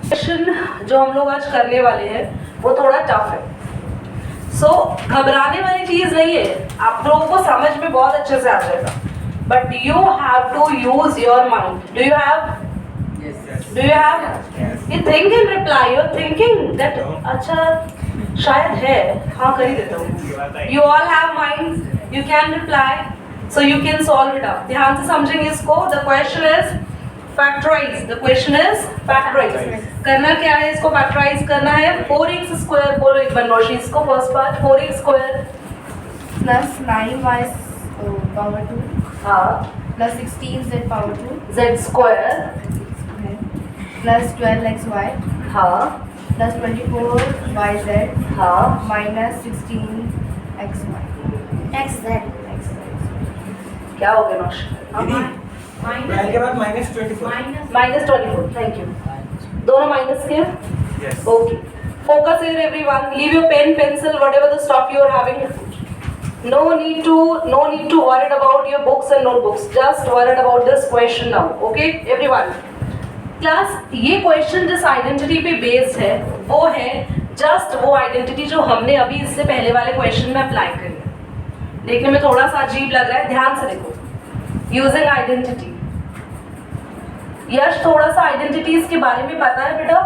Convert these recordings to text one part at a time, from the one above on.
Question जो हम लोग आज करने वाले हैं वो थोड़ा टफ है। सो घबराने वाली चीज नहीं है, आप लोगों को समझ में बहुत अच्छे से आ जाएगा, but you have to use your mind. Do you have you think and reply, you're thinking that अच्छा शायद है, हाँ कर ही देता हूँ। You all have minds, you can reply, so you can solve it up। ध्यान से समझेंगे इसको। The question is factorize, the question is factorize। करना क्या है, इसको factorize करना है। 4x square बोलो एक बार नौशी इसको, first part 4x square plus 9y power 2 हाँ plus 16z power 2 z square plus 12xy हाँ plus 24yz हाँ minus 16xy xz क्या हो गया नौशी? के बाद -24 -24, थैंक यू। दोनों माइनस के? Yes. Okay. Focus here everyone. Leave your pen, pencil, whatever the stuff you are having. No need to worry about your books and notebooks. Just worried about this question now. Okay, everyone. Class ये question जिस identity पे based है वो है just वो identity जो हमने अभी इससे पहले वाले क्वेश्चन में अप्लाई करी है। देखने में थोड़ा सा अजीब लग रहा है, ध्यान से देखो। Using identity. यश थोड़ा सा आइडेंटिटीज के बारे में पता है बेटा?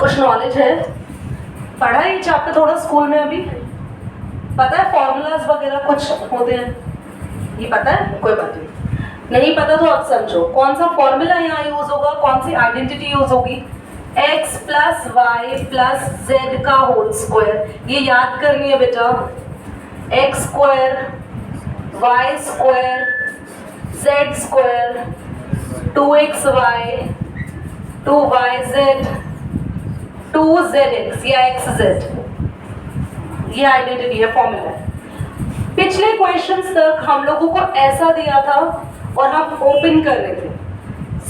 कुछ नॉलेज है? पढ़ा है ये चैप्टर थोड़ा स्कूल में अभी? पता है फॉर्मूलाज वगैरह कुछ होते हैं, ये पता है? कोई बात नहीं पता तो अब समझो कौन सा फॉर्मूला यहाँ यूज होगा, कौन सी आइडेंटिटी यूज होगी। x plus Y plus Z का होल स्क्वायर, ये याद करनी है बेटा। x square Y square Z square 2xy 2yz 2zx या xz, ये आइडेंटिटी है, फॉर्मूला है। पिछले क्वेश्चंस तक हम लोगों को ऐसा दिया था और हम ओपन कर रहे थे।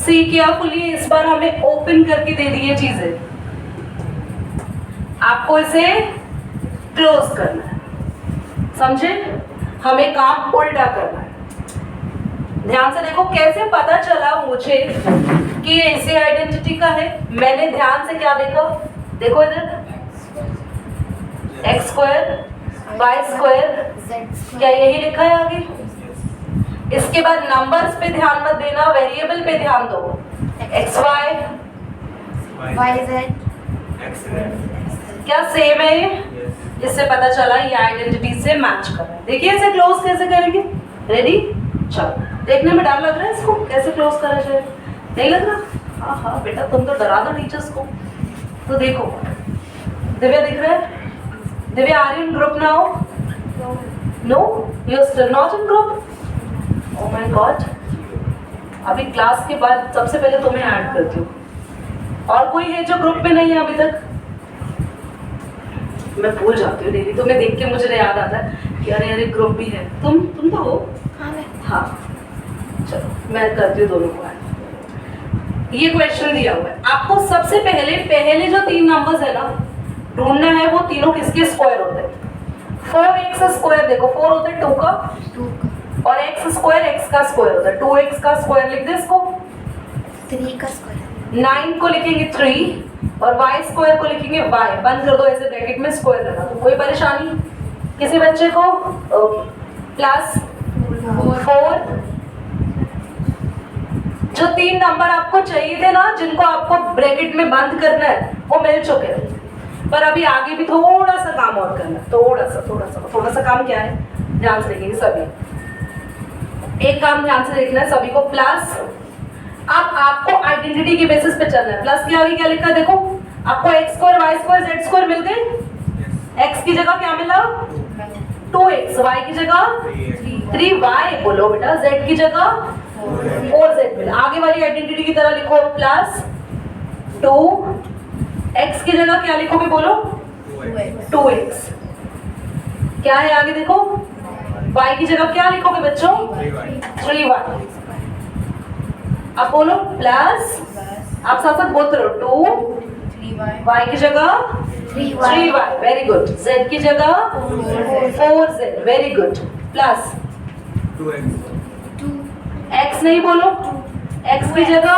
सी केयरफुली, इस बार हमें ओपन करके दे दी ये चीजें, आपको इसे क्लोज करना है, समझे? हमें काम उल्टा करना है। ध्यान से देखो कैसे पता चला मुझे कि ये इसी आइडेंटिटी का है। मैंने ध्यान से क्या देखा, देखो इधर एक्स स्क्वायर वाई स्क्वायर, क्या यही लिखा है आगे? इसके बाद नंबर्स पे ध्यान मत देना, वेरिएबल पे ध्यान दो। एक्स वाई yz क्या सेम है ये? इससे पता चला ये आइडेंटिटी से मैच कर रहा है। देखिए इसे क्लोज कैसे करेंगे। रेडी? चलो, देखने में डर लग रहा है इसको, कैसे क्लोज करा जाए? नहीं लग रहा? हाँ हाँ बेटा, तुम तो डरा दो टीचर्स को। तो देखो दिव्या दिख रहा है? Divya, are you in group now? No, you are still not in group. Oh my god, अभी क्लास के बाद सबसे पहले तुम्हें ऐड करती हूँ। और कोई है जो ग्रुप में नहीं है अभी तक? मैं भूल जाती हूँ डेली, तुम्हें देख के मुझे याद आता है कि अरे अरे ग्रुप भी है। तुम तो हो? हाँ, चलो मैं करती हूँ दोनों को ऐड। ये क्वेश्चन दिया हुआ है आपको। सबसे पहले जो 3 नंबर्स है ना, ढूंढना है वो तीनों किसके स्क्वायर होते हैं। 4x स्क्वायर, देखो 4 होता है 2 का, और x स्क्वायर x का स्क्वायर होता है। 2x का स्क्वायर लिख दे इसको, 3 का स्क्वायर 9 को लिखेंगे 3 और y स्क्वायर को लिखेंगे y। बंद कर दो ऐसे ब्रैकेट में स्क्वायर लगा, तो कोई परेशानी किसी बच्चे को? प्लस 4। जो 3 नंबर आपको चाहिए थे ना, जिनको आपको ब्रैकेट में बंद करना है, वो मिल चुके हैं। पर अभी आगे भी थोड़ा सा काम और करना है। थोड़ा सा काम क्या है, ध्यान से देखेंगे सभी। एक काम ध्यान से देखना है सभी को, प्लस। अब आपको आइडेंटिटी के बेसिस पे चलना है। प्लस के आगे क्या लिखा है देखो, आपको x square y square z square मिल गए। x की जगह क्या मिला? 2x, y की जगह 3y बोलो बेटा, z की जगह 4z मिला। आगे वाली आइडेंटिटी की तरह लिखो, प्लस 2, x की जगह क्या लिखोगे बोलो? 2x। क्या है आगे देखो, y की जगह क्या लिखोगे बच्चों? 3y। अब बोलो प्लस, आप साथ साथ बोलते रहो, 2 y की जगह 3y, वेरी गुड। z की जगह 4z, very good. Plus 2x x नहीं बोलो, x की जगह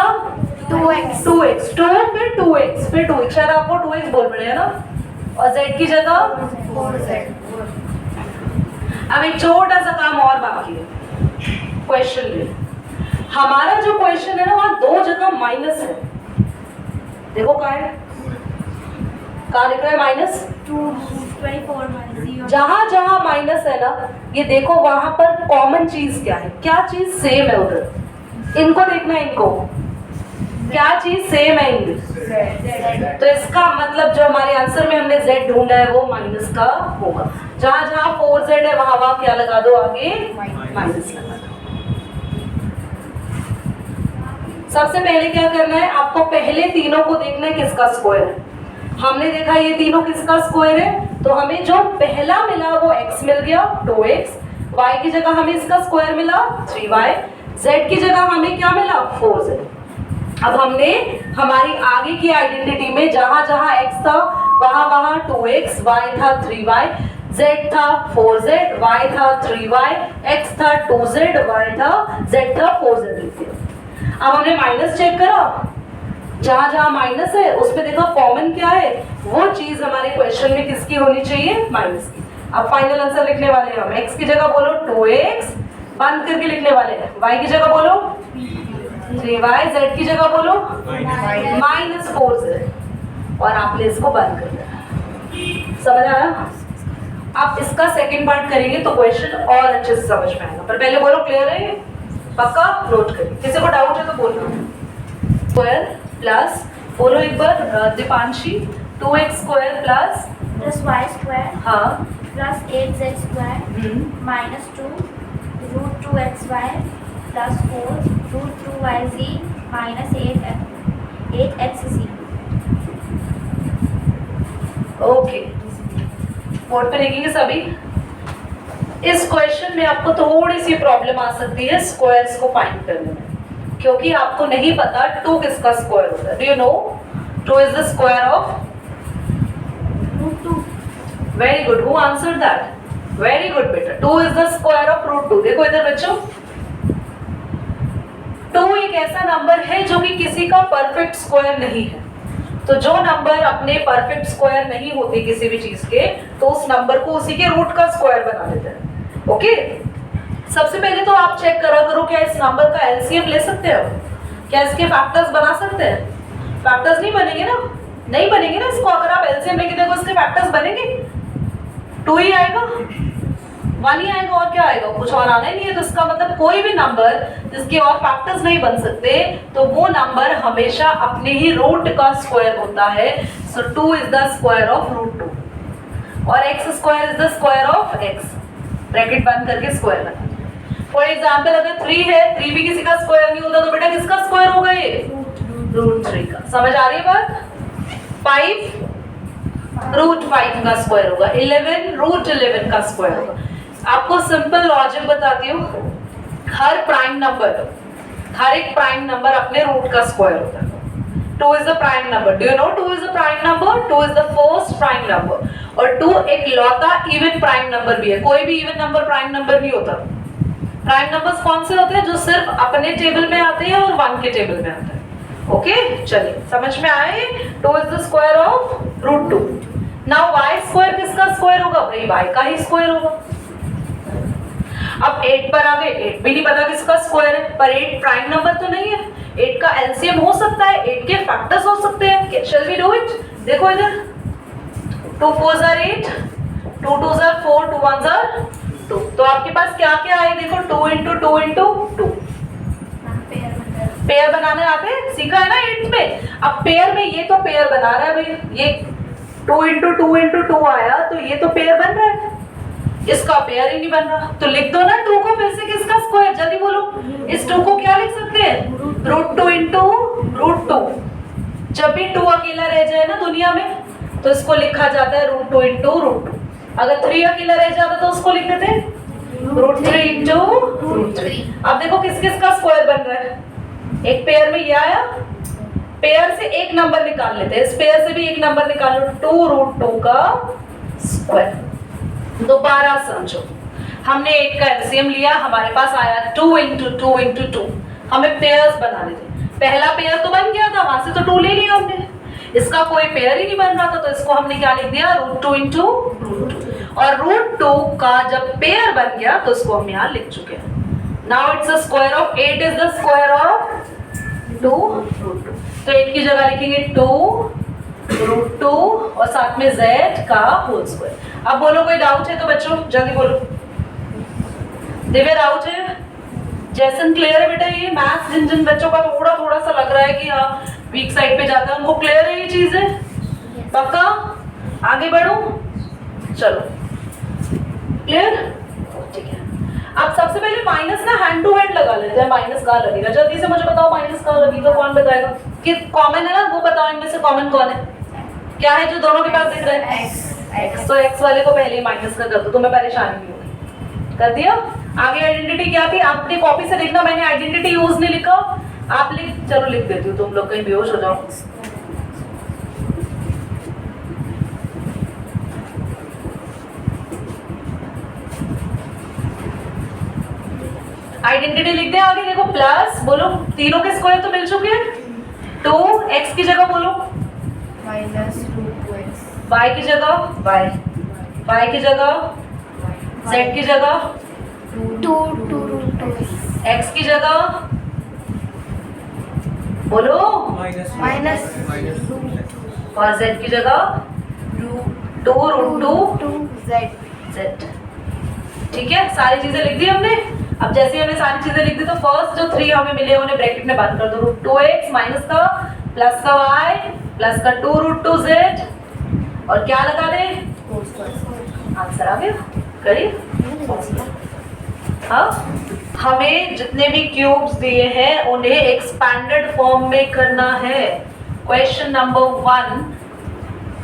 2x 2x 2 फिर 2x फिर 2x, शायद आपको 2x बोल पड़ेगा ना, और z की जगह 4z। अब एक छोटा सा काम और बाकी है क्वेश्चन में। हमारा जो क्वेश्चन है ना वहां दो जगह माइनस है, देखो कहाँ है, कहाँ दिख रहा है माइनस, 24 -0। जहां जहां माइनस है ना, ये देखो वहां पर कॉमन चीज क्या है, क्या चीज सेम है उधर, इनको देखना है, इनको क्या चीज सेम है इनमें। z। तो इसका मतलब जो हमारे आंसर में हमने z ढूंढा है वो माइनस का होगा। जहां जहां 4z है वहां वहां क्या लगा दो, आगे माइनस लगा दो। सबसे पहले क्या करना है, आपको पहले तीनों को देखना है किसका स्क्वायर है। हमने देखा ये तीनों किसका स्क्वायर है, तो हमें जो पहला मिला वो x मिल गया 2x, y की जगह हमें इसका स्क्वायर मिला 3y, z की जगह हमें क्या मिला 4z। अब हमने हमारी आगे की आइडेंटिटी में जहां जहां x था वहां वहां 2x, y था 3y, z था 4z, y था 3y, x था 2z, y था z था 4z लिख दिया। अब हमने माइनस चेक करा, जहां जहां माइनस है उस पे देखा कॉमन क्या है, वो चीज हमारे क्वेश्चन में किसकी होनी चाहिए, माइनस की। अब फाइनल आंसर लिखने वाले हैं हम, x की जगह बोलो 2x, बंद करके लिखने वाले हैं, y की जगह बोलो 3y, z की जगह बोलो -4z, और आपने इसको बंद कर दिया। समझ आया? आप इसका सेकंड पार्ट करेंगे तो क्वेश्चन और अच्छे से समझ में आएगा, पर पहले बोलो क्लियर है, पक्का नोट करिए, किसी को डाउट है तो बोलना। स्क्वायर प्लस, बोलो एक बार Deepanshi, 2x square plus +y² हाँ +8z² -2 √2xy +4 √2yz -8xz। Okay, board पे लिखेंगे सभी। इस क्वेश्चन में आपको थोड़ी सी प्रॉब्लम आ सकती है स्क्वायर्स को फाइंड करने में, क्योंकि आपको नहीं पता 2 किसका स्क्वायर होता है। Do you know 2 is the square of √2। Very good, who answered that, very good बेटा, 2 इज द स्क्वायर ऑफ √2। देखो इधर बच्चों, 2 एक ऐसा नंबर है जो कि किसी का परफेक्ट स्क्वायर नहीं है। तो जो नंबर अपने परफेक्ट स्क्वायर नहीं होते किसी भी चीज के, तो उस नंबर को उसी के रूट का स्क्वायर बना देते हैं। ओके, सबसे पहले तो आप चेक करा करो क्या इस नंबर का एलसीएम ले सकते हो, क्या इसके फैक्टर्स बना सकते हैं। फैक्टर्स नहीं बनेंगे ना, नहीं बनेंगे ना, इसको अगर आप एलसीएम लेके देखो इसके फैक्टर्स बनेंगे, 2 ही आएगा, 1 ही आएगा, और क्या आएगा, कुछ और आना ही नहीं है। तो इसका मतलब कोई भी नंबर जिसके और फैक्टर्स नहीं बन सकते, तो वो नंबर हमेशा अपने ही रूट का स्क्वायर होता है। सो 2 इज द स्क्वायर ऑफ √2, और x square is the square of x, bracket बंद करके स्क्वायर बना। फॉर एग्जांपल अगर 3 है, 3 भी किसी का स्क्वायर नहीं होता, तो बेटा किसका स्क्वायर होगा ये, √3 का। समझ आ रही है बात? 5 √5 का स्क्वायर होगा, 11 √11 का स्क्वायर होगा। आपको सिंपल लॉजिक बताती हूँ, हर एक प्राइम नंबर अपने रूट का स्क्वायर होता है। 2 is the prime number, do you know 2 is the prime number, 2 is the first prime number, और 2 एक लौता इवन प्राइम नंबर भी है। कोई भी इवन नंबर प्राइम नंबर नहीं होता। प्राइम नंबर्स कौन से होते हैं, जो सिर्फ अपने टेबल में आते हैं और 1 के टेबल में आते हैं। ओके, चलिए समझ में आए, 2 is the square of √2। Now y square किसका स्क्वायर होगा, भाई y का ही स्क्वायर होगा। अब 8 पर आ गए, 8 भी नहीं पता किसका स्क्वायर है, पर 8 प्राइम नंबर तो नहीं है, 8 का एलसीएम हो सकता है, 8 के फैक्टर्स हो सकते हैं। Shall we do it? देखो इधर, 2 4s are 8, 2 2s are 4, 2 1s are 2। तो आपके पास क्या क्या है, देखो 2 into 2 into 2। पेयर बनाने आते हैं, सीखा है ना 8 में। अब पेयर में ये तो पेयर बना रहा है भाई, ये 2 into 2 into 2 आया, तो ये तो पेयर बन रहा है, इसका पेयर ही नहीं बन रहा। तो लिख दो ना 2 को फिर से किसका स्क्वायर, जल्दी बोलो। इस 2 को क्या लिख सकते हैं, √2 into √2। जब भी 2 अकेला रह जाए ना दुनिया में, तो इसको लिखा जाता है √2 into √2। अगर 3 अकेला रह जाता तो उसको लिख देते √3 into √3। अब देखो किस किस का स्क्वायर बन रहा है, एक पेयर में ये आया, पेयर से एक नंबर निकाल लेते हैं, इस पेयर से भी एक नंबर निकाल लो, 2 √2 का स्क्वायर। दोबारा समझो, हमने 8 का एलसीएम लिया, हमारे पास आया 2 into 2 into 2। हमें पेयर्स बनाने थे, पहला पेयर तो बन गया था, वहां से तो 2 ले लिया हमने, इसका कोई पेयर ही नहीं बन रहा था, तो इसको हमने क्या लिख दिया, √2 इंटू √2। और √2 का जब पेयर बन गया तो इसको हम यहाँ लिख चुके हैं। Now it's the square of 8 is the square of 2 √2, तो 8 की जगह लिखेंगे 2 √2 और साथ में z का होल स्क्वायर। अब बोलो कोई डाउट है तो बच्चों जल्दी बोलो। दिव्या डाउट है? जैसन क्लियर है बेटा? ये मैथ्स जिन जिन बच्चों का थोड़ा सा लग रहा है कि हाँ वीक साइड पे जाता है, उनको क्लियर है ये चीजें? पक्का? आगे बढ़ो, चलो क्लियर, ठीक है। अब सबसे पहले माइनस ना हैंड टू हैंड लगा लेते हैं। माइनस कहाँ लगेगा, जल्दी से मुझे बताओ, माइनस कहाँ लगेगा? कौन बताएगा? कि कॉमन है ना, वो बताओ इनमें से कॉमन कौन है, क्या है जो दोनों के पास दिख रहा है? x। तो x वाले को पहले ही माइनस का कर दो, तुम्हें परेशानी नहीं होगी। कर दिया? आगे आइडेंटिटी क्या थी, आपने कॉपी से देखना, मैंने आइडेंटिटी यूज नहीं लिखा, आप चलो लिख देती हूँ, तुम लोग कहीं बेहोश हो जाओ। आइडेंटिटी लिख दे आगे, देखो प्लस, बोलो तीनों के स्क्वायर तो मिल चुके हैं, 2x की जगह बोलो -√2x, y की जगह y की जगह z की जगह 2√2x, x की जगह बोलो -√2 और z की जगह 2√2z। ठीक है, सारी चीजें लिख दी हमने। अब जैसे हमने सारी चीजें लिख दी तो फर्स्ट जो 3 हमें मिले उन्हें ब्रैकेट में बंद कर दो, √2x माइनस का प्लस का y प्लस का 2√2z और क्या लगा दे, आंसर आ गया। करिए। हाँ, हमें जितने भी क्यूब्स दिए हैं उन्हें एक्सपैंडेड फॉर्म में करना है। क्वेश्चन नंबर 1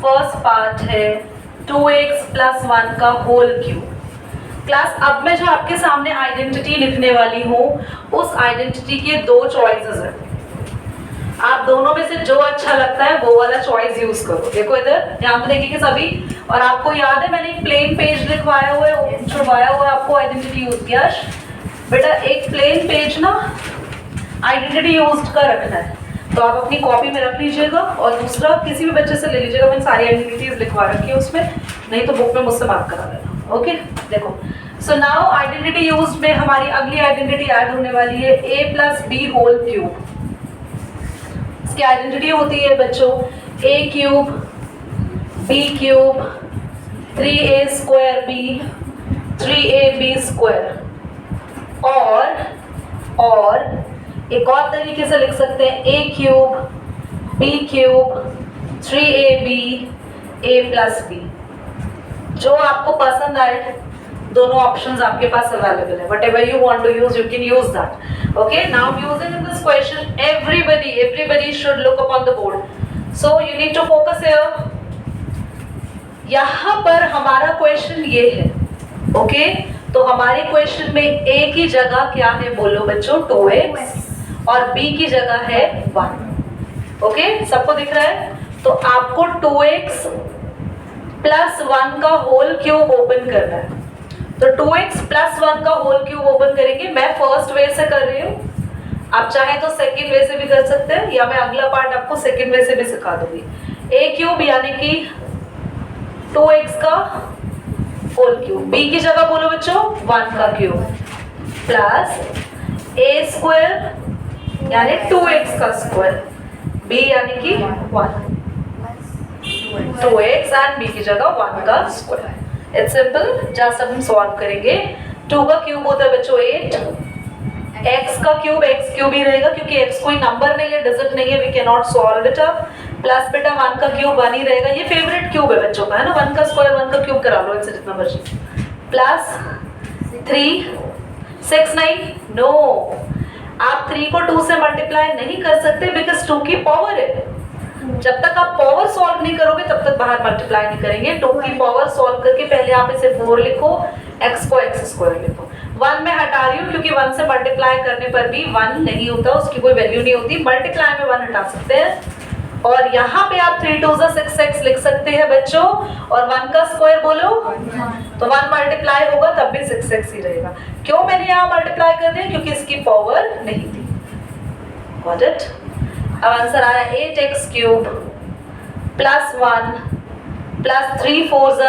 फर्स्ट पार्ट है 2x + 1 का होल क्यूब। क्लास, अब मैं जो आपके सामने आइडेंटिटी लिखने वाली हूँ उस आइडेंटिटी के 2 चॉइसेस हैं, आप दोनों में से जो अच्छा लगता है वो वाला चॉइस यूज करो। देखो इधर ध्यान से देखिए सभी, और आपको याद है मैंने एक प्लेन पेज लिखवाया हुआ है, छुड़वाया हुआ है, आपको आइडेंटिटी यूज किया बेटा। एक प्लेन पेज ना आइडेंटिटी यूज का रखना है, तो आप अपनी कॉपी में रख लीजिएगा और दूसरा किसी भी बच्चे से ले लीजिएगा, मैंने सारी आइडेंटिटीज लिखवा रखी है उसमें, नहीं तो बुक में मुझसे मार्क करा लेना। ओके, देखो सो नाउ आइडेंटिटी यूज में हमारी अगली आइडेंटिटी ऐड होने वाली है a + b होल क्यूब। इसकी आइडेंटिटी होती है बच्चों a cube b cube 3a² b 3ab square, और एक और तरीके से लिख सकते हैं a cube b cube 3ab a + b। जो आपको पसंद आए, दोनों ऑप्शंस आपके पास अवेलेबल है, whatever you want to use you can use that. Okay, now using in this question everybody should look upon the board, so you need to focus here. यहाँ पर हमारा क्वेश्चन ये है, ओके तो हमारे question में a की जगह क्या है बोलो बच्चों, 2x और b की जगह है 1। ओके, सबको दिख रहा है? तो आपको 2x + 1 का होल क्यूब ओपन करना है, तो 2x + 1 का होल क्यूब ओपन करेंगे। मैं फर्स्ट वे से कर रही हूँ, आप चाहे तो सेकंड वे से भी कर सकते हैं, या मैं अगला पार्ट आपको सेकंड वे से भी सिखा दूंगी। a क्यूब यानी कि 2x का होल क्यूब, b की जगह बोलो बच्चों 1 का क्यूब, प्लस a² यानी 2x का स्क्वायर, b यानी कि 1, 2x एंड b की जगह 1 का स्क्वायर। इट्स सिंपल, जस्ट अब हम सॉल्व करेंगे। 2 का क्यूब होता है बच्चों 8, x का क्यूब x क्यूब ही रहेगा क्योंकि x कोई नंबर नहीं है, डिजिट नहीं है, we can not solve it up. Plus बेटा 1 का क्यूब 1 ही रहेगा, ये फेवरेट क्यूब है बच्चों का, है ना, 1 का स्क्वायर 1 का क्यूब करा लो इनसे जितना मर्जी। प्लस 3 6 नहीं, नो, आप 3 को 2 से मल्टीप्लाई नहीं कर सकते बिकॉज 2 की पावर है। जब तक आप पावर सॉल्व नहीं करोगे तब तक बाहर मल्टीप्लाई नहीं करेंगे। 2 की पावर सॉल्व करके पहले आप इसे 4 लिखो, x को x² लिखो। 1 में हटा रही हूँ क्योंकि 1 से मल्टीप्लाई करने पर भी 1 नहीं होता, उसकी कोई वैल्यू नहीं होती, मल्टीप्लाई में 1 हटा सकते हैं। और यहाँ पे आप 3 2 6x लिख सकते हैं बच्चों, और 1 का स्क्वायर बोलो, तो 1 मल्टीप्लाई होगा तब भी 6x ही रहेगा। क्यों मैंने यहाँ मल्टीप्लाई कर दिया, क्योंकि इसकी पावर नहीं थी। Got it. अब आंसर आया 8x cube plus 1 plus 3 4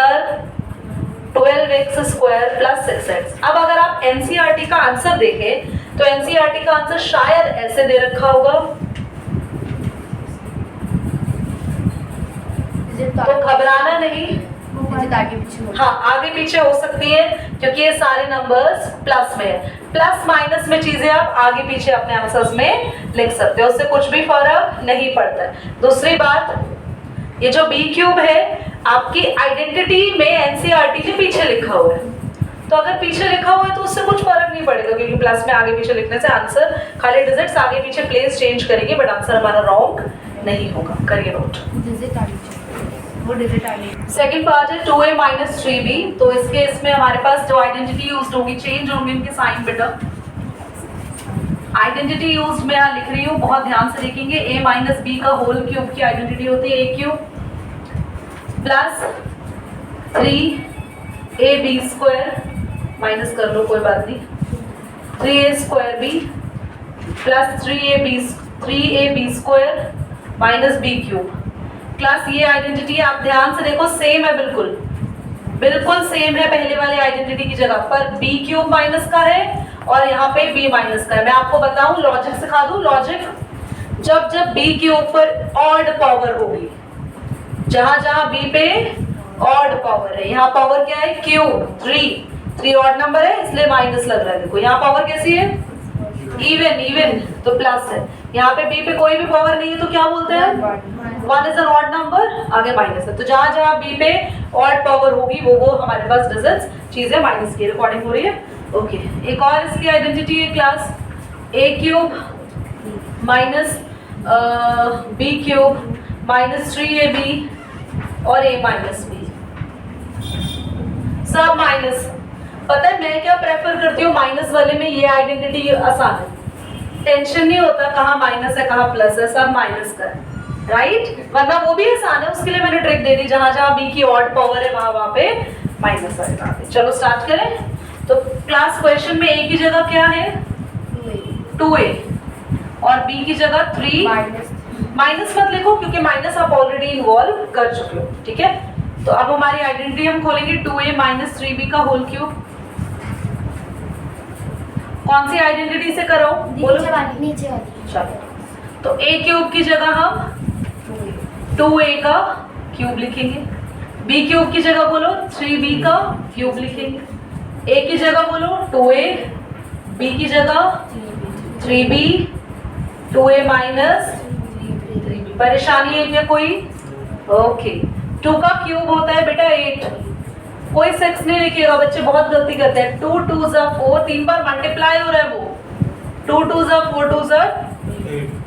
12x square plus 6x। अब अगर आप एनसीईआरटी का आंसर देखें तो एनसीईआरटी का आंसर शायद ऐसे दे रखा होगा, तो घबराना नहीं। आगे पीछे हाँ, आगे पीछे हो सकती है क्योंकि ये सारे नंबर्स प्लस में है। प्लस माइनस में चीजें आप आगे पीछे अपने आंसर्स में लिख सकते हो, उससे कुछ भी फर्क नहीं पड़ता है। दूसरी बात, ये जो बी क्यूब है आपकी आइडेंटिटी में एनसीईआरटी ने पीछे लिखा हुआ है, तो अगर पीछे लिखा हुआ है तो उससे कुछ फर्क नहीं पड़ेगा क्योंकि प्लस में आगे पीछे लिखने से आंसर खाली डिजिट्स आगे पीछे प्लेस चेंज करेंगे बट आंसर हमारा रॉन्ग नहीं होगा। करिए नोट। वो डिजिट आगे। सेकंड पार्ट है 2a माइनस 3b। तो इसके इसमें हमारे पास जो आइडेंटिटी यूज होगी चेंज होंगे इनके साइन बेटा। आइडेंटिटी यूज मैं यहाँ लिख रही हूँ, बहुत ध्यान से देखेंगे। a माइनस बी का होल क्यूब की आइडेंटिटी होती है a cube plus 3ab square, minus कर लो कोई बात नहीं, 3a square b plus 3ab square minus b cube plus ये आइडेंटिटी आप ध्यान से देखो सेम है, बिल्कुल बिल्कुल सेम है पहले वाले आइडेंटिटी की जगह पर b क्यूब माइनस का है और यहाँ पे b माइनस का है। मैं आपको बताऊं, लॉजिक सिखा दूं। लॉजिक, जब जब b के ऊपर ऑड पावर होगी, जहां जहां b पे ऑड पावर है, यहाँ पावर क्या है क्यूब, 3 ऑड नंबर है इसलिए माइनस लग रहा है। देखो यहाँ पावर कैसी है इवन तो प्लस है। यहाँ पे b पे कोई भी पावर नहीं है तो क्या बोलते हैं 1 इज एन ऑड नंबर, आगे माइनस है। तो जहां जहां b पे ऑड पावर होगी वो हमारे पास डिजिट्स चीजें माइनस की रिकॉर्डिंग हो रही है। ओके, एक और इसकी आइडेंटिटी है class a cube minus b cube minus 3ab और a माइनस b, सब माइनस। पता है मैं क्या प्रेफर करती हूँ माइनस वाले में, ये आइडेंटिटी आसान है, टेंशन नहीं होता कहाँ माइनस है कहाँ प्लस है, सब माइनस का है, राइट। वरना वो भी आसान है, उसके लिए मैंने ट्रिक दे दी, जहां जहां b की ऑड पावर है वहां पे माइनस आएगा। चलो स्टार्ट करें। तो क्लास क्वेश्चन में a की जगह क्या है 2a और b की जगह 3। माइनस मत लिखो क्योंकि माइनस आप ऑलरेडी इन्वॉल्व कर चुके हो, ठीक है। तो अब हमारी आइडेंटिटी हम खोलेंगे 2a माइनस 3b का होल क्यूब। कौन सी आइडेंटिटी से करो बोलो, नीचे वाली। चलो, तो a क्यूब की जगह हम 2a का क्यूब लिखेंगे, b क्यूब की जगह बोलो 3b का क्यूब लिखेंगे, a की जगह बोलो 2a, b की जगह 3b, 2a माइनस 3b। परेशानी है क्या कोई? ओके, 2 का क्यूब होता है बेटा 8, कोई 6 नहीं लिखिएगा, बच्चे बहुत गलती करते हैं। 2 2 जा 4, 3 बार मल्टीप्लाई हो रहा है वो, 2 2 जा 4 2 जा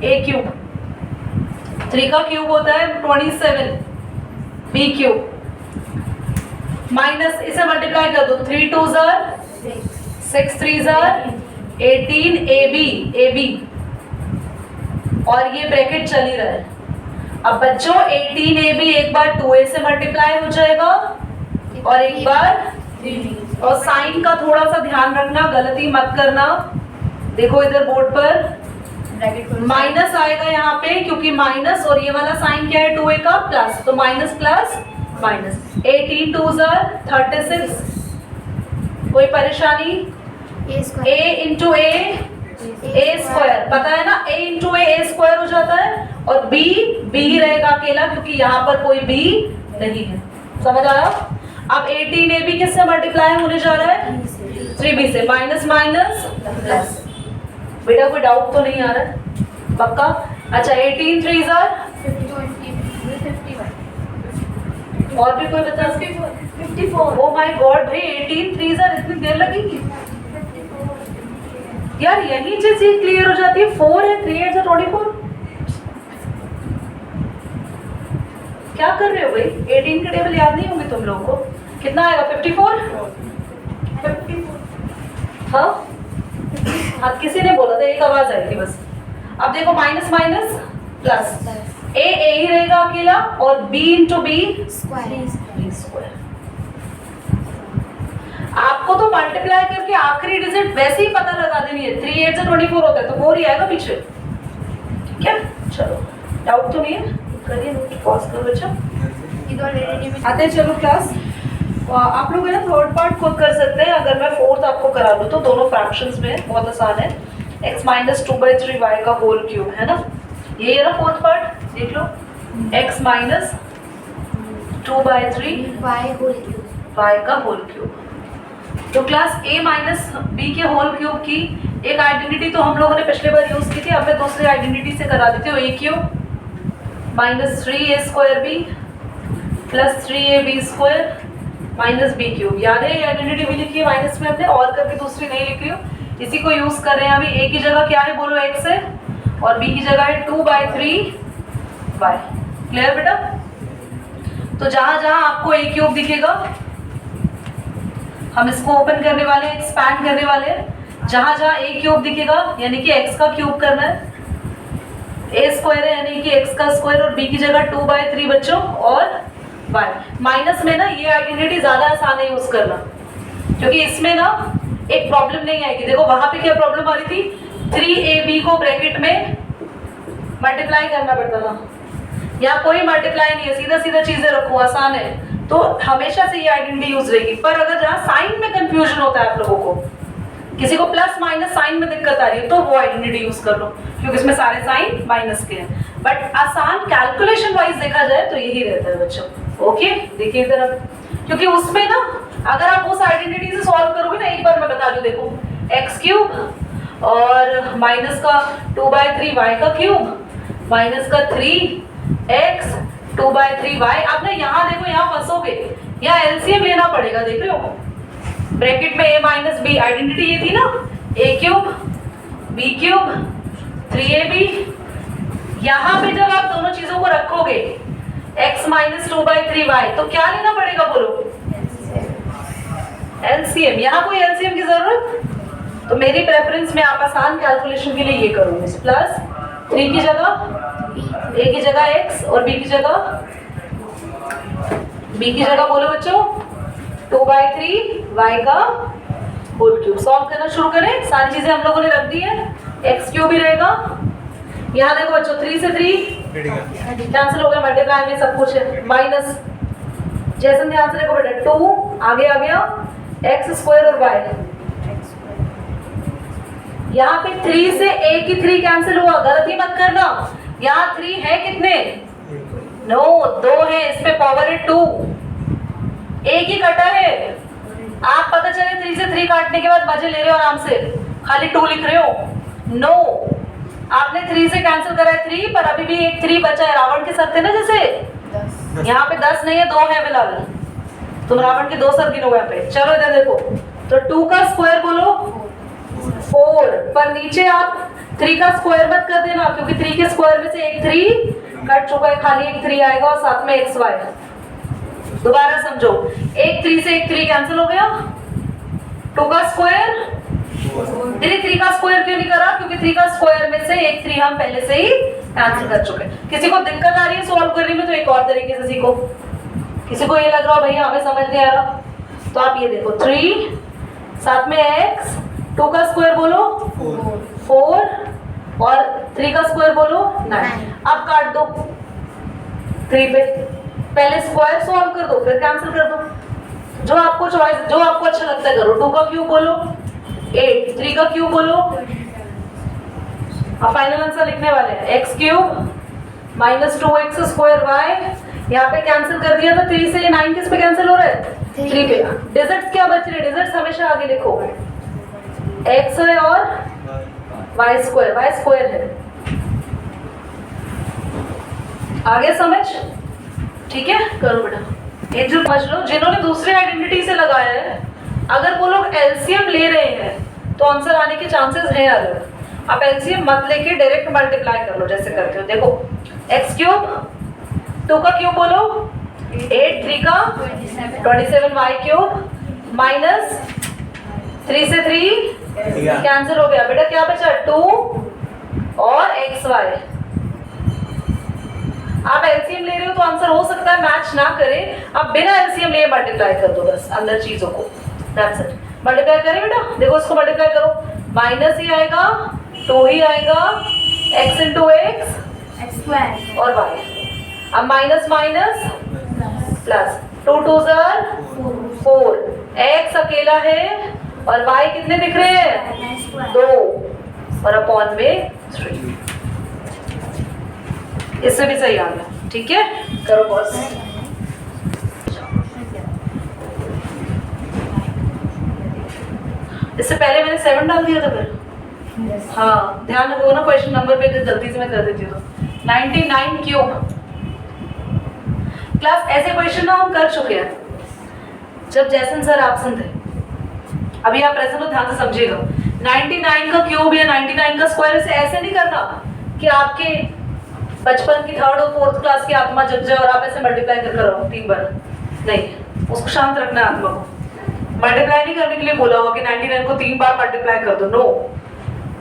a क्यूब। 3 का क्यूब होता है 27 b क्यूब माइनस, इसे मल्टीप्लाई कर दो, 3 2 जा 6 3 जा 18 ab और ये ब्रैकेट चल ही रहा है। अब बच्चों 18 ab एक बार 2a से मल्टीप्लाई हो जाएगा और एक बार 3b, और साइन का थोड़ा सा ध्यान रखना, गलती मत करना। देखो इधर बोर्ड पर माइनस आएगा यहाँ पे क्योंकि माइनस और ये वाला साइन क्या है 2a का प्लस, तो माइनस प्लस माइनस। 18 2 36, कोई परेशानी? a इंटू a स्क्वायर, पता है ना, a इंटू a स्क्वायर हो जाता है और b ही रहेगा अकेला क्योंकि यहाँ पर कोई b नहीं है। समझ आया? अब 18 ab किससे मल्टीप्लाई होने जा रहा है 3b से, माइनस माइनस प्लस। बेटा कोई डाउट तो नहीं आ रहा है पक्का? अच्छा 18 3 और भी कोई बता? 54। ओ माय गॉड भाई 18 3 इतनी देर लगेगी यार, यही चीज क्लियर हो जाती है। 4 है, 3 8 24। क्या कर रहे हो भाई? 18 के टेबल याद नहीं होंगे तुम लोगों को? कितना आएगा 54? हाँ हाँ, किसी ने बोला था, एक आवाज आई थी बस। अब देखो माइनस माइनस प्लस, a ही रहेगा अकेला और b इंटू b स्क्वायर। आपको तो मल्टीप्लाई करके आखिरी डिजिट वैसे ही पता लगा देनी है। 3 8 24 होता है तो 4 ही आएगा पीछे। चलो डाउट तो नहीं है, करिए नोट, पॉज करो बच्चा। ये तो ऑलरेडी में आते हैं चलो क्लास। आप लोग है ना थर्ड पार्ट खुद कर सकते हैं, अगर मैं फोर्थ आपको करा दूँ तो दोनों फ्रैक्शंस में बहुत आसान है। x माइनस 2/3 y का होल क्यूब है ना, ये है ना फोर्थ पार्ट, देख लो x minus 2/3 y whole cube y का होल क्यूब। तो क्लास a माइनस b के होल क्यूब की एक आइडेंटिटी तो हम लोगों ने पिछले बार यूज की थी, अब मैं दूसरी आइडेंटिटी से करा देती हूँ। a cube minus 3a² b plus 3ab² minus B cube. याद है ये आइडेंटिटी भी लिखी है माइनस में हमने, और करके दूसरी नहीं लिखी हो, इसी को यूज कर रहे हैं अभी। a की जगह क्या है बोलो x है, और b की जगह है 2/3 y। क्लियर बेटा? तो जहां जहां आपको a क्यूब दिखेगा हम इसको ओपन करने वाले हैं, एक्सपैंड करने वाले हैं। जहां जहां a क्यूब दिखेगा यानी कि x का क्यूब करना है, a² है यानी कि x का स्क्वायर, और b की जगह 2/3 बच्चों और y। माइनस में ना ये आइडेंटिटी ज्यादा आसान है यूज करना, क्योंकि इसमें ना एक प्रॉब्लम नहीं आएगी। देखो वहां पे क्या प्रॉब्लम आ रही थी, 3ab को ब्रैकेट में मल्टीप्लाई करना पड़ता था, यहाँ कोई मल्टीप्लाई नहीं है, सीधा सीधा चीजें रखो, आसान है। तो हमेशा से ये आइडेंटिटी यूज रहेगी। पर अगर जहाँ साइन में कंफ्यूजन होता है आप लोगों को, किसी को प्लस माइनस साइन में दिक्कत आ रही है, तो वो आइडेंटिटी यूज कर लो, क्योंकि इसमें सारे साइन माइनस के हैं। बट आसान कैलकुलेशन वाइज देखा जाए तो यही रहता है बच्चों। ओके देखिए इधर अब, क्योंकि उसमें ना अगर आप उस आइडेंटिटी से सॉल्व करोगे ना, एक बार मैं बता दूं, देखो एक्स क्यूब और माइनस का 2/3 y का क्यूब माइनस का 3x 2/3 y। अब ना यहाँ देखो, यहाँ फंसोगे, यहाँ एलसीएम लेना पड़ेगा, देख रहे हो ब्रैकेट में a माइनस b, आइडेंटिटी ये थी ना a cube b cube 3ab। यहाँ पे जब आप दोनों चीजों को रखोगे x माइनस 2/3 y, तो क्या लेना पड़ेगा बोलो, एलसीएम। यहाँ कोई एलसीएम की जरूरत, तो मेरी प्रेफरेंस में आप आसान कैलकुलेशन के लिए ये करूंगी, प्लस 3 की जगह a की जगह x और b की जगह बोलो बच्चों 2/3 y का होल क्यूब। सॉल्व करना शुरू करें, सारी चीजें हम लोगों ने रख दी है, एक्स क्यूब भी रहेगा। यहाँ देखो बच्चों 3 से 3 कैंसिल हो गया, मल्टीप्लाई में सब कुछ है, माइनस जैसे ध्यान से देखो बेटा 2 आगे आ गया x² और y। यहाँ पे 3 से a की 3 कैंसिल हुआ, गलती मत करना, यहाँ 3 है कितने, नो 2 है, इस पे पावर है 2, एक ही कटा है। आप पता चले 3 से 3 काटने के बाद मजे ले रहे हो आराम से, खाली 2 लिख रहे हो, नो आपने 3 से कैंसिल करा है 3, पर अभी भी एक 3 बचा है। रावण के सर थे ना जैसे, यहाँ पे 10 नहीं है 2 है फिलहाल, तुम रावण के 2 सर गिनोगे यहाँ पे। चलो इधर देखो, तो 2 का स्क्वायर बोलो 4, पर नीचे आप 3 का स्क्वायर मत कर देना, क्योंकि 3 के स्क्वायर में से एक 3 कट चुका है, खाली एक 3 आएगा और साथ में xy। दोबारा समझो, एक 3 से एक 3 कैंसिल हो गया, 2 का स्क्वायर, 3 का स्क्वायर क्यों नहीं करा, क्योंकि 3 का स्क्वायर में से एक 3 हम पहले से ही कैंसिल कर चुके। किसी को दिक्कत आ रही है सॉल्व करने में तो एक और तरीके से सीखो, किसी को ये लग रहा हो भैया हमें समझ नहीं आ रहा, तो आप ये देखो 3 साथ में x, 2 का स्क्वायर बोलो 4 और 3 का स्क्वायर बोलो 9। अब काट दो 3 पे, पहले स्क्वायर सॉल्व कर दो फिर कैंसिल कर दो, जो आपको चॉइस, जो आपको अच्छा लगता है करो। 2 का क्यूब बोलो 8, 3 का क्यूब बोलो। अब फाइनल आंसर लिखने वाले हैं, x cube minus 2x² y, यहाँ पे कैंसिल कर दिया तो 3 से 9 किस पे कैंसिल हो रहा है, 3 पे। डिजिट्स क्या बच रहे हैं, डिजिट्स हमेशा आगे लिखो, x है और y स्क्वायर है, आगे समझ, ठीक है करो बेटा। एक जो समझ लो, जिन्होंने दूसरे आइडेंटिटी से लगाया है, अगर वो लोग एलसीएम ले रहे हैं तो आंसर आने के चांसेस हैं। अगर आप एलसीएम मत लेके डायरेक्ट मल्टीप्लाई कर लो जैसे करते हो, देखो x क्यूब, 2 का क्यूब बोलो 8, 3 का 27 y क्यूब माइनस 3 से 3 कैंसिल हो गया बेटा, क्या बचा 2 और xy। आप एलसीएम ले रहे हो तो आंसर हो सकता है मैच ना करे, आप बिना एलसीएम लिए मल्टीप्लाई कर दो बस अंदर चीजों को, दैट्स इट। मल्टीप्लाई करें बेटा, देखो इसको मल्टीप्लाई करो, माइनस ही आएगा 2 ही आएगा, x into x X square. और y। अब माइनस माइनस प्लस, 2 2 4, x अकेला है और y कितने दिख रहे हैं? 9 square. 2 और अपॉन में 3। इससे भी सही आ गया, ठीक है, करो बॉस। इससे पहले मैंने 7 डाल दिया था फिर। हाँ ध्यान रखो ना, क्वेश्चन नंबर पे गलती से मैं कर देती हूँ तो 99 क्यूब। क्लास ऐसे क्वेश्चन ना हम कर चुके हैं जब जैसन सर एब्सेंट थे। अभी आप प्रेजेंट हो, ध्यान से समझिएगा। 99 का क्यूब या 99 का स्क्वायर से ऐसे नहीं करना कि आपके बचपन की 3rd और 4th क्लास की आत्मा जग जाए और आप ऐसे मल्टीप्लाई कर रहो 3 बार। नहीं, उसको शांत रखना है आत्मा को। मल्टीप्लाई नहीं करने के लिए बोला होगा कि 99 को 3 बार मल्टीप्लाई कर दो, नो।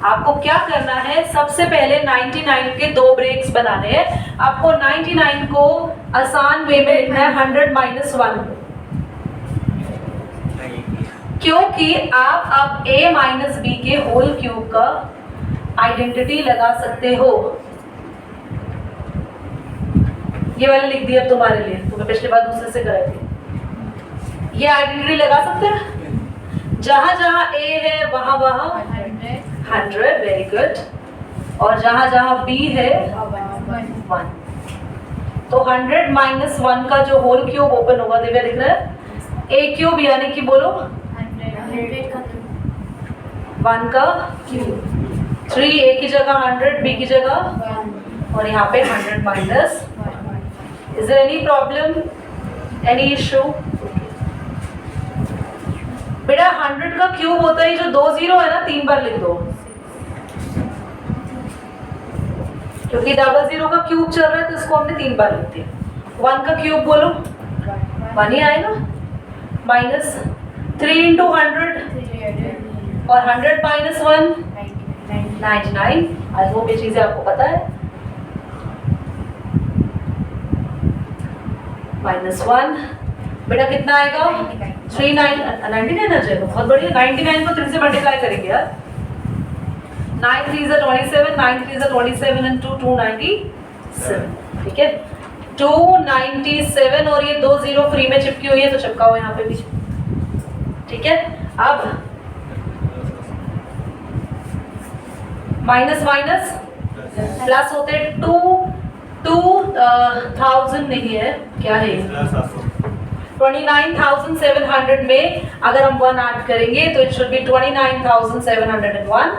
आपको क्या करना है, सबसे पहले 99 के 2 ब्रेक्स बनाने हैं। आपको 99 को आसान वे में लिखना है 100 माइनस 1, क्योंकि आप अब a माइनस बी के होल क्यूब का आइडेंटिटी लगा सकते हो। ये वाले लिख दिया तुम्हारे लिए, तुम्हें पिछली बार दूसरे से कराई थी। ये आइडेंटिटी लगा सकते हैं, जहां जहां a है वहां वहां 100, वेरी गुड, और जहां जहां b है 1। तो 100 माइनस 1 का जो होल क्यूब ओपन होगा, दिव्या लिख रहा है a क्यूब, यानी कि बोलो 1 का क्यूब। 3 a की जगह 100, b की जगह, और यहाँ पे 100 minus. Is there any problem, any issue? बेटा 100 का क्यूब होता है जो 2 0 है ना, 3 बार लिख दो, क्योंकि 00 का क्यूब चल रहा है तो इसको हमने 3 बार लिख दिया। 1 का क्यूब बोलो 1 ही आएगा, माइनस 3 इंटू 100, और 100 माइनस 1 99। आई होप ये चीजें आपको पता है। -1 बेटा कितना आएगा? 99 आ जाएगा, बहुत बढ़िया। 99 को 3 से मल्टीप्लाई करेंगे यार। 9 3 is 27, 9 3 is 27 and 2 297, ठीक है, 297। और ये 2 0 फ्री में चिपकी हुई है तो चिपकाओ यहाँ पे भी, ठीक है। अब माइनस माइनस प्लस होते 2000 नहीं है, क्या है 29,700 में अगर हम 1 ऐड करेंगे तो it should be 29,701,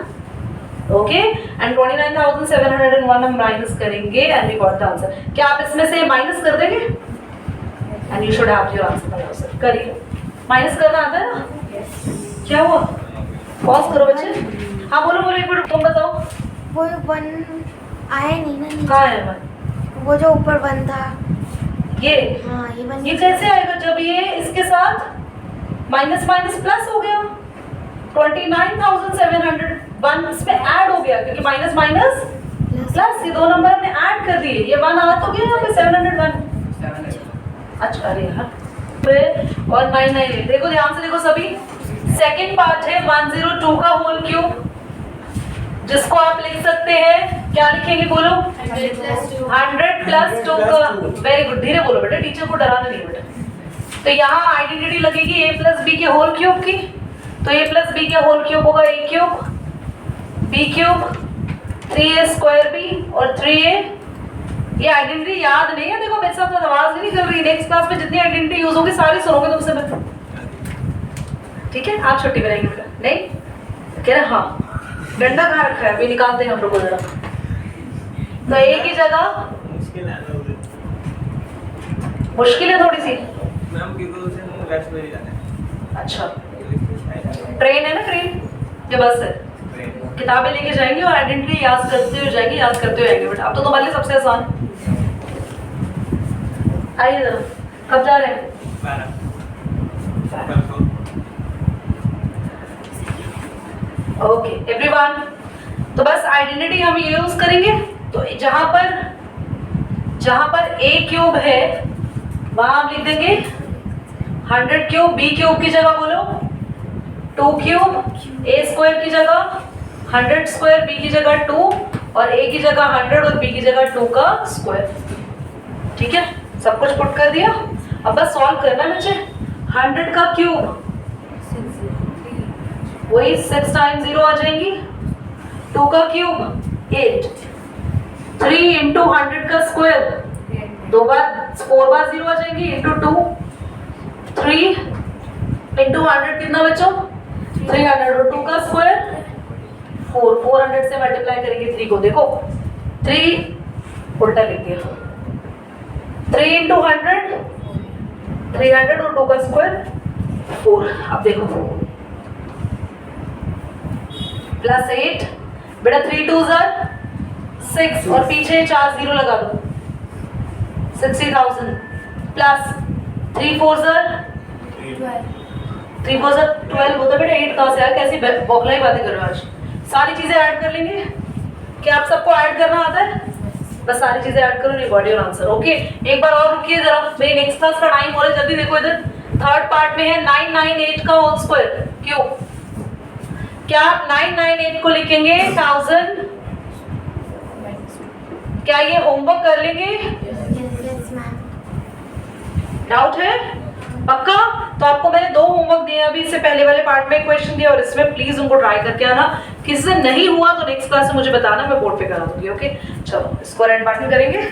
okay. And 29,701 हम माइनस करेंगे and we got the answer. क्या आप इसमें से माइनस कर देंगे? And you should have your answer by yourself. करिए, माइनस करना आता है ना? क्या हुआ? पॉज करो बच्चे। हाँ बोलो बोलो, एक मिनट तुम बताओ। वो 1 आया नहीं ना नीचे। कहाँ है 1? वो जो ऊपर 1 था, ये हाँ ये 1। ये कैसे आएगा जब ये इसके साथ माइनस माइनस प्लस हो गया? 29,701 इसमें ऐड हो गया, क्योंकि माइनस माइनस प्लस, ये 2 नंबर हमने ऐड कर दिए। ये 1 आ तो गया यहाँ पे 701। अच्छा अरे यार, और 998। देखो ध्यान से देखो सभी, सेकंड पार्ट है 102 का होल क्यूब, जिसको आप लिख सकते हैं, क्या लिखेंगे बोलो? 100 प्लस 2 का। वेरी गुड, धीरे बोलो बेटा, टीचर को डराना नहीं बेटा। तो यहाँ आइडेंटिटी लगेगी a प्लस बी के होल क्यूब की, तो a प्लस बी के होल क्यूब होगा a cube, b cube, 3a square b और 3a। ये आइडेंटिटी याद नहीं है, देखो मेरे साथ तो आवाज नहीं निकल रही। नेक्स्ट क्लास में जितनी आइडेंटिटी यूज होगी सारी सुनोगे तुमसे मैं, ठीक है। आज छुट्टी बनाएंगे बेटा? नहीं कह रहे हाँ, डंडा कहाँ रखा है, अभी निकालते हैं हम लोग को जरा। तो a की जगह मुश्किल है थोड़ी सी। अच्छा, ट्रेन है ना, ट्रेन ये बस है। किताबें लेके जाएंगे और आइडेंटिटी याद करते हुए जाएंगे, याद करते हुए आएंगे बेटा। अब तो तुम्हारे लिए सबसे आसान। आइए जरा, कब जा रहे हैं? ओके एवरीवन, तो बस आइडेंटिटी हम यूज करेंगे। तो जहां पर a क्यूब है वहां हम लिख देंगे 100 क्यूब, b क्यूब की जगह बोलो 2 क्यूब, a स्क्वायर की जगह 100 स्क्वायर, b की जगह 2, और a की जगह 100 और b की जगह 2 का स्क्वायर। ठीक है, सब कुछ पुट कर दिया। अब बस सॉल्व करना है मुझे। 100 का क्यूब वही 6 टाइम्स 0 आ जाएंगी, 2 का क्यूब 8, 3 इंटू 100 का स्क्वायर 4 बार 0 आ जाएंगी, इंटू 2, 3 इंटू 100 कितना बच्चों 300 और 2 का स्क्वायर 400 से मल्टीप्लाई करेंगे 3 को, देखो 3 उल्टा लिख दिया, 3 इंटू 100 300 और 2 का स्क्वायर 4। अब देखो प्लस 8 बेटा 3 2 6 और पीछे 4 0 लगा दो 60,000 प्लस 3 4 12 होता बेटा 8 कहाँ से आया, कैसी बौखलाई बातें कर रहे हो आज। सारी चीजें ऐड कर लेंगे, क्या आप सबको ऐड करना आता है? बस सारी चीजें ऐड करो, रिकॉर्ड योर आंसर। ओके, एक बार और रुकिए जरा, मेरी नेक्स्ट क्लास का टाइम हो रहा है, जल्दी देखो इधर। थर्ड पार्ट में है 998 का होल स्क्वायर क्यों, क्या आप 998 को लिखेंगे 1000? क्या ये होमवर्क कर लेंगे? Yes ma'am. डाउट है पक्का? तो आपको मैंने 2 होमवर्क दिए अभी, इससे पहले वाले पार्ट में क्वेश्चन दिया और इसमें प्लीज उनको ट्राई करके आना। किसी से नहीं हुआ तो नेक्स्ट क्लास में मुझे बताना, मैं बोर्ड पे करा दूंगी। ओके चलो, इसको रेड बटन करेंगे।